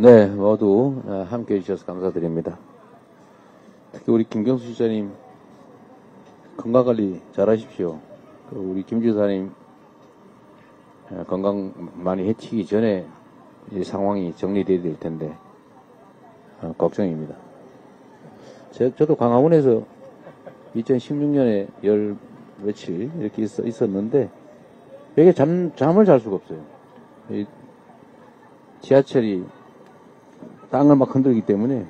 네, 모두 함께 해주셔서 감사드립니다. 특히 우리 김경수 지사님 건강관리 잘하십시오. 우리 김 지사님 건강 많이 해치기 전에 이 상황이 정리돼야 될 텐데 걱정입니다. 저도 광화문에서 2016년에 열 며칠 이렇게 있었는데 여기 잠을 잘 수가 없어요. 이 지하철이 땅을 막 흔들기 때문에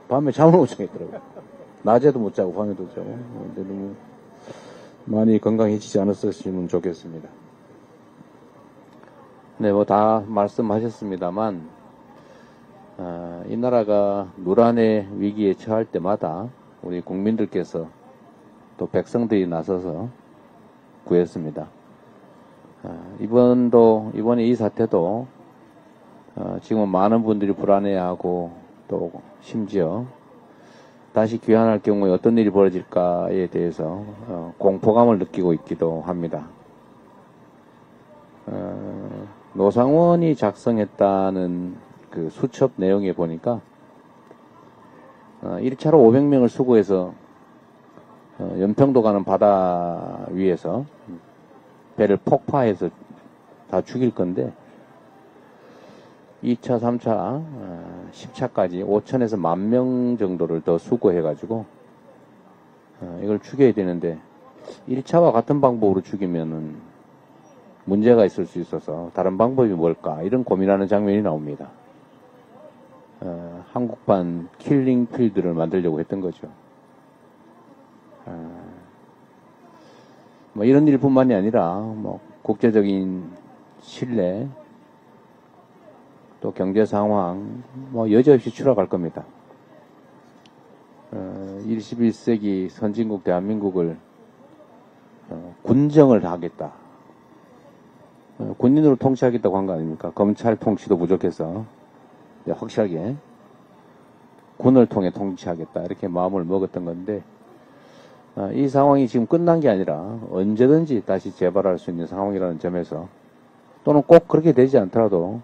밤에 잠을 못 자겠더라고요. 낮에도 못 자고 밤에도 못 자고. 근데 너무 많이 건강해지지 않았으면 좋겠습니다. 네, 뭐 다 말씀하셨습니다만 이 나라가 누란의 위기에 처할 때마다 우리 국민들께서 또 백성들이 나서서 구했습니다. 이번에 이 사태도 지금 많은 분들이 불안해하고 또 심지어 다시 귀환할 경우에 어떤 일이 벌어질까에 대해서 공포감을 느끼고 있기도 합니다. 노상원이 작성했다는 그 수첩 내용에 보니까 1차로 500명을 수거해서 연평도 가는 바다 위에서 배를 폭파해서 다 죽일 건데 2차, 3차, 10차까지 5천에서 10,000명 정도를 더 수거해가지고 이걸 죽여야 되는데 1차와 같은 방법으로 죽이면은 문제가 있을 수 있어서 다른 방법이 뭘까 이런 고민하는 장면이 나옵니다. 한국판 킬링 필드를 만들려고 했던 거죠. 뭐 이런 일뿐만이 아니라 뭐 국제적인 신뢰 또 경제 상황 뭐 여지없이 추락할 겁니다. 21세기 선진국 대한민국을 군정을 하겠다. 군인으로 통치하겠다고 한 거 아닙니까? 검찰 통치도 부족해서 확실하게 군을 통해 통치하겠다 이렇게 마음을 먹었던 건데 이 상황이 지금 끝난 게 아니라 언제든지 다시 재발할 수 있는 상황이라는 점에서 또는 꼭 그렇게 되지 않더라도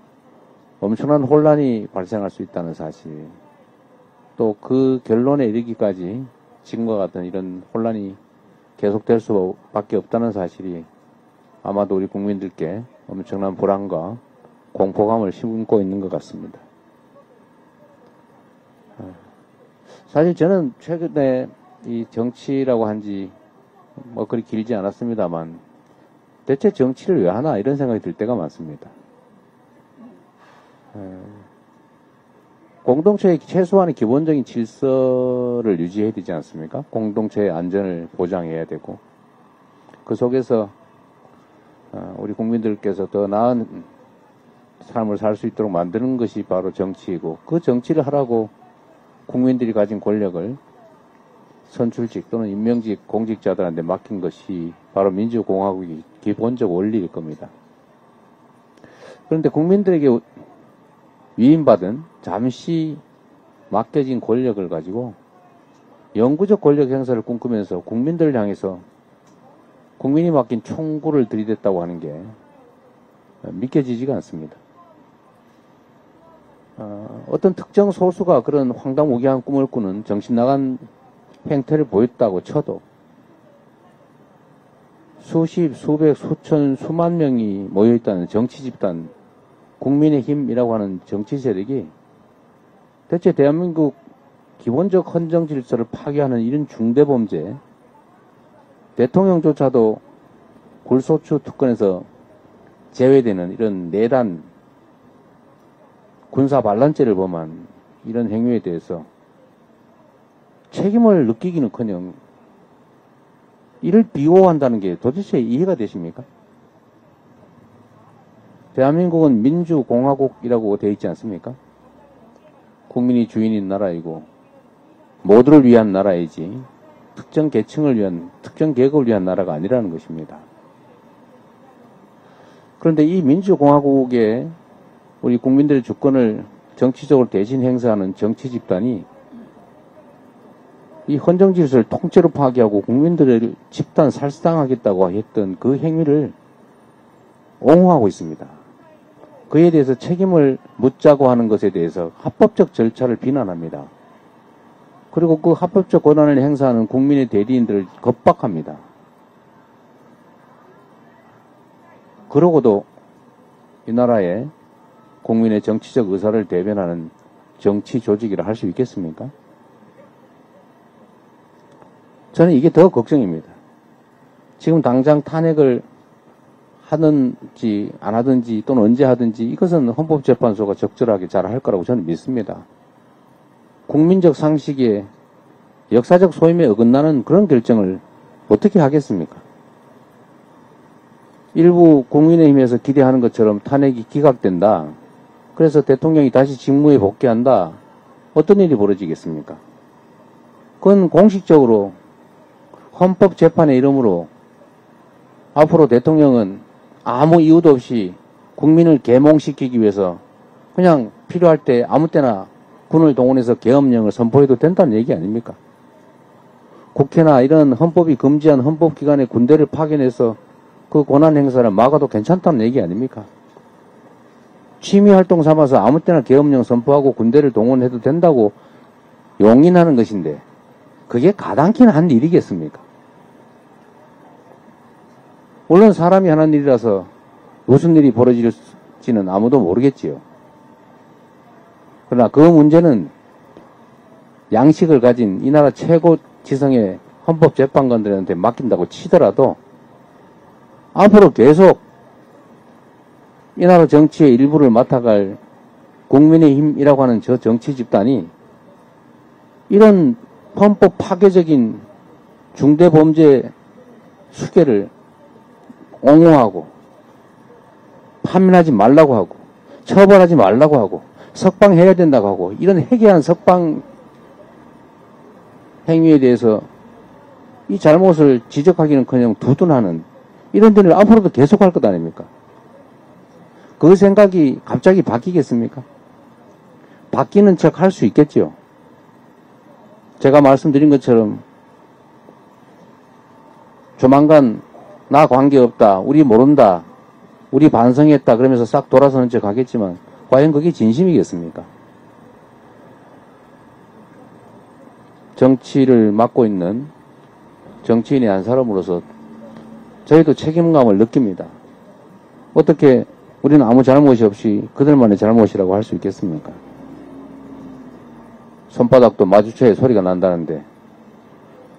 엄청난 혼란이 발생할 수 있다는 사실 또 그 결론에 이르기까지 지금과 같은 이런 혼란이 계속될 수밖에 없다는 사실이 아마도 우리 국민들께 엄청난 불안과 공포감을 심고 있는 것 같습니다. 사실 저는 최근에 이 정치라고 한지 뭐 그리 길지 않았습니다만 대체 정치를 왜 하나 이런 생각이 들 때가 많습니다. 공동체의 최소한의 기본적인 질서를 유지해야 되지 않습니까? 공동체의 안전을 보장해야 되고 그 속에서 우리 국민들께서 더 나은 삶을 살 수 있도록 만드는 것이 바로 정치이고 그 정치를 하라고 국민들이 가진 권력을 선출직 또는 임명직 공직자들한테 맡긴 것이 바로 민주공화국의 기본적 원리일 겁니다. 그런데 국민들에게 위임받은 잠시 맡겨진 권력을 가지고 영구적 권력 행사를 꿈꾸면서 국민들을 향해서 국민이 맡긴 총구를 들이댔다고 하는 게 믿겨지지가 않습니다. 어떤 특정 소수가 그런 황당무계한 꿈을 꾸는 정신 나간 행태를 보였다고 쳐도 수십, 수백, 수천, 수만 명이 모여있다는 정치 집단 국민의힘이라고 하는 정치 세력이 대체 대한민국 기본적 헌정 질서를 파괴하는 이런 중대범죄 대통령조차도 굴소추 특권에서 제외되는 이런 내란 군사 반란죄를 범한 이런 행위에 대해서 책임을 느끼기는커녕 이를 비호한다는 게 도대체 이해가 되십니까? 대한민국은 민주공화국이라고 되어 있지 않습니까? 국민이 주인인 나라이고 모두를 위한 나라이지 특정 계층을 위한 특정 계급을 위한 나라가 아니라는 것입니다. 그런데 이 민주공화국에 우리 국민들의 주권을 정치적으로 대신 행사하는 정치 집단이 이 헌정 질서를 통째로 파괴하고 국민들을 집단 살상하겠다고 했던 그 행위를 옹호하고 있습니다. 그에 대해서 책임을 묻자고 하는 것에 대해서 합법적 절차를 비난합니다. 그리고 그 합법적 권한을 행사하는 국민의 대리인들을 겁박합니다. 그러고도 이 나라의 국민의 정치적 의사를 대변하는 정치 조직이라 할 수 있겠습니까? 저는 이게 더 걱정입니다. 지금 당장 탄핵을 하든지 안 하든지 또는 언제 하든지 이것은 헌법재판소가 적절하게 잘 할 거라고 저는 믿습니다. 국민적 상식에 역사적 소임에 어긋나는 그런 결정을 어떻게 하겠습니까? 일부 국민의힘에서 기대하는 것처럼 탄핵이 기각된다. 그래서 대통령이 다시 직무에 복귀한다. 어떤 일이 벌어지겠습니까? 그건 공식적으로 헌법재판의 이름으로 앞으로 대통령은 아무 이유도 없이 국민을 계몽시키기 위해서 그냥 필요할 때 아무 때나 군을 동원해서 계엄령을 선포해도 된다는 얘기 아닙니까? 국회나 이런 헌법이 금지한 헌법기관의 군대를 파견해서 그 권한 행사를 막아도 괜찮다는 얘기 아닙니까? 취미활동 삼아서 아무 때나 계엄령 선포하고 군대를 동원해도 된다고 용인하는 것인데 그게 가당키나 한 일이겠습니까? 물론 사람이 하는 일이라서 무슨 일이 벌어질지는 아무도 모르겠지요. 그러나 그 문제는 양식을 가진 이 나라 최고 지성의 헌법재판관들한테 맡긴다고 치더라도 앞으로 계속 이 나라 정치의 일부를 맡아갈 국민의힘이라고 하는 저 정치 집단이 이런 헌법 파괴적인 중대범죄 수괴를 옹호하고 파면하지 말라고 하고 처벌하지 말라고 하고 석방해야 된다고 하고 이런 해괴한 석방 행위에 대해서 이 잘못을 지적하기는커녕 두둔하는 이런 데를 앞으로도 계속할 것 아닙니까? 그 생각이 갑자기 바뀌겠습니까? 바뀌는 척 할 수 있겠죠. 제가 말씀드린 것처럼 조만간 나 관계없다, 우리 모른다, 우리 반성했다 그러면서 싹 돌아서는 척 하겠지만 과연 그게 진심이겠습니까? 정치를 맡고 있는 정치인의 한 사람으로서 저희도 책임감을 느낍니다. 어떻게 우리는 아무 잘못이 없이 그들만의 잘못이라고 할 수 있겠습니까? 손바닥도 마주쳐야 소리가 난다는데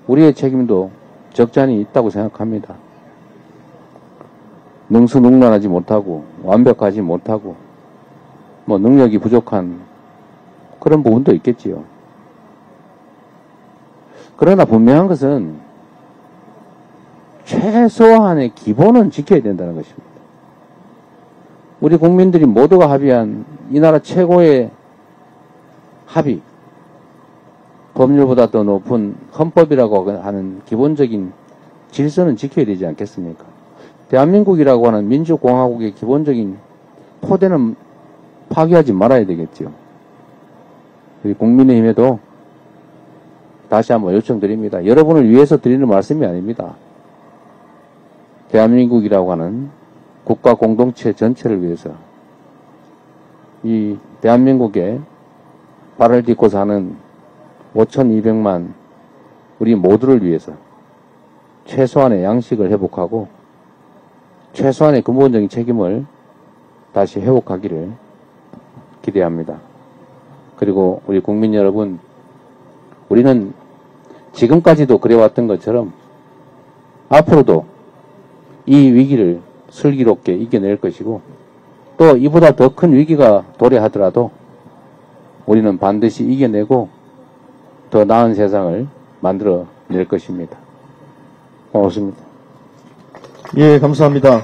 우리의 책임도 적잖이 있다고 생각합니다. 능수능란하지 못하고 완벽하지 못하고 뭐 능력이 부족한 그런 부분도 있겠지요. 그러나 분명한 것은 최소한의 기본은 지켜야 된다는 것입니다. 우리 국민들이 모두가 합의한 이 나라 최고의 합의, 법률보다 더 높은 헌법이라고 하는 기본적인 질서는 지켜야 되지 않겠습니까? 대한민국이라고 하는 민주공화국의 기본적인 토대는 파괴하지 말아야 되겠죠. 우리 국민의힘에도 다시 한번 요청드립니다. 여러분을 위해서 드리는 말씀이 아닙니다. 대한민국이라고 하는 국가 공동체 전체를 위해서 이 대한민국에 발을 딛고 사는 5,200만 우리 모두를 위해서 최소한의 양식을 회복하고 최소한의 근본적인 책임을 다시 회복하기를 기대합니다. 그리고 우리 국민 여러분, 우리는 지금까지도 그래왔던 것처럼 앞으로도 이 위기를 슬기롭게 이겨낼 것이고 또 이보다 더 큰 위기가 도래하더라도 우리는 반드시 이겨내고 더 나은 세상을 만들어낼 것입니다. 고맙습니다. 예, 감사합니다.